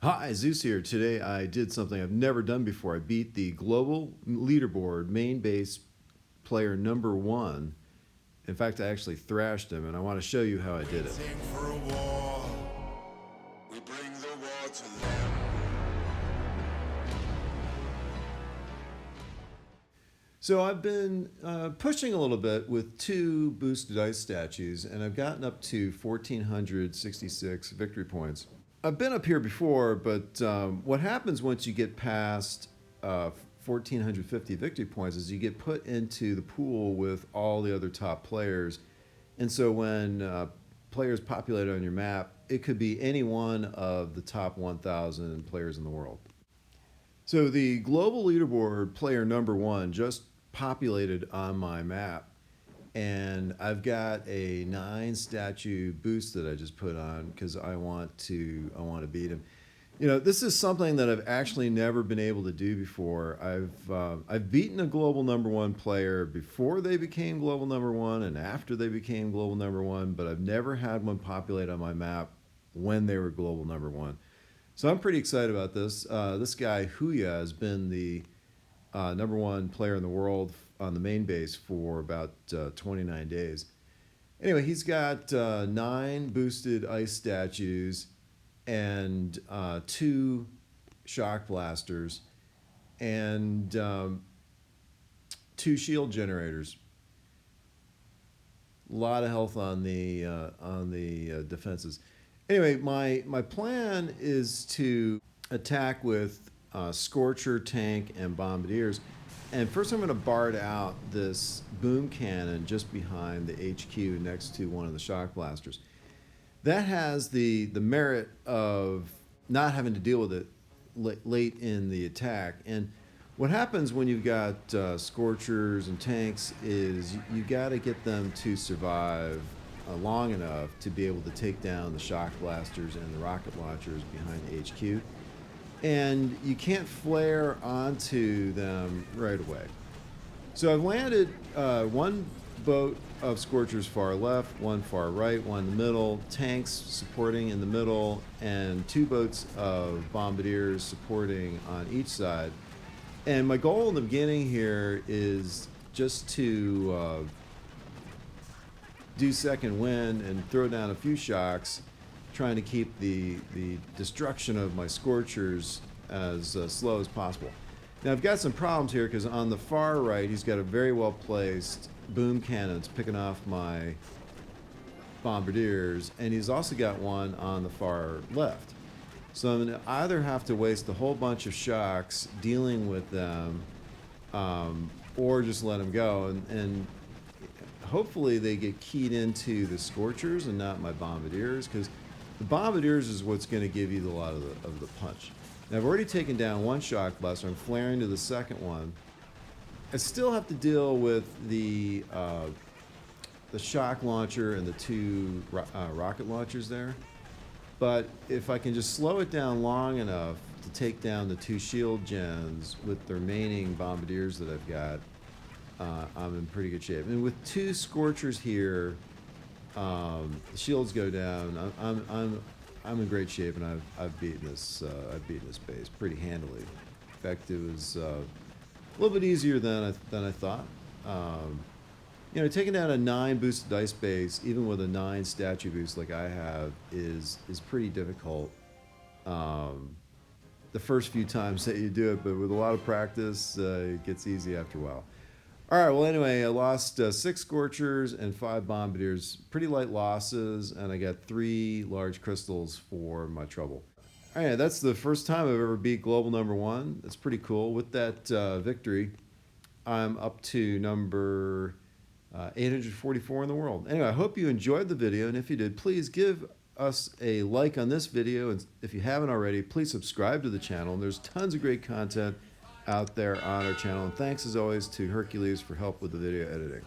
Hi, Zeus here. Today I did something I've never done before. I beat the Global Leaderboard Main Base player #1. In fact, I actually thrashed him, and I want to show you how I did it. So I've been pushing a little bit with 2 boosted ice statues, and I've gotten up to 1,466 victory points. I've been up here before, but what happens once you get past 1,450 victory points is you get put into the pool with all the other top players. And so when players populate on your map, it could be any one of the top 1,000 players in the world. So the global leaderboard player #1 just populated on my map, and I've got a 9 statue boost that I just put on because I want to beat him. You know, this is something that I've actually never been able to do before. I've beaten a global #1 player before they became global #1 and after they became global #1, but I've never had one populate on my map when they were global #1. So I'm pretty excited about this. This guy Huya has been the #1 player in the world on the main base for about 29 days. Anyway, he's got 9 boosted ice statues and 2 shock blasters and 2 shield generators. A lot of health on the defenses. Anyway, my plan is to attack with Scorcher, Tank, and Bombardiers. And first I'm going to BART out this boom cannon just behind the HQ next to one of the shock blasters. That has the merit of not having to deal with it late in the attack. And what happens when you've got Scorchers and Tanks is you got to get them to survive long enough to be able to take down the shock blasters and the rocket launchers behind the HQ. And you can't flare onto them right away. So I've landed 1 boat of Scorchers far left, 1 far right, 1 in the middle, tanks supporting in the middle, and 2 boats of Bombardiers supporting on each side. And my goal in the beginning here is just to do second wind and throw down a few shocks, trying to keep the destruction of my Scorchers as slow as possible. Now I've got some problems here because on the far right he's got a very well placed boom cannon picking off my Bombardiers, and he's also got one on the far left. So I'm going to either have to waste a whole bunch of shocks dealing with them or just let them go, and hopefully they get keyed into the Scorchers and not my Bombardiers, because the Bombardiers is what's going to give you a lot of the punch. Now I've already taken down 1 shock blaster. I'm flaring to the second one. I still have to deal with the shock launcher and the 2 rocket launchers there. But if I can just slow it down long enough to take down the 2 shield gens with the remaining Bombardiers that I've got, I'm in pretty good shape. And with 2 Scorchers here, the shields go down. I'm in great shape, and I've beaten this base pretty handily. In fact, it was a little bit easier than I thought. You know, taking down a 9 boosted ice base, even with a 9 statue boost like I have, is pretty difficult. The first few times that you do it, but with a lot of practice, it gets easy after a while. All right, well, anyway, I lost 6 Scorchers and 5 Bombardiers. Pretty light losses, and I got 3 large crystals for my trouble. All right, that's the first time I've ever beat global #1. That's pretty cool. With that victory, I'm up to number 844 in the world. Anyway, I hope you enjoyed the video, and if you did, please give us a like on this video, and if you haven't already, please subscribe to the channel. And there's tons of great content out there on our channel. And thanks as always to Hercules for help with the video editing.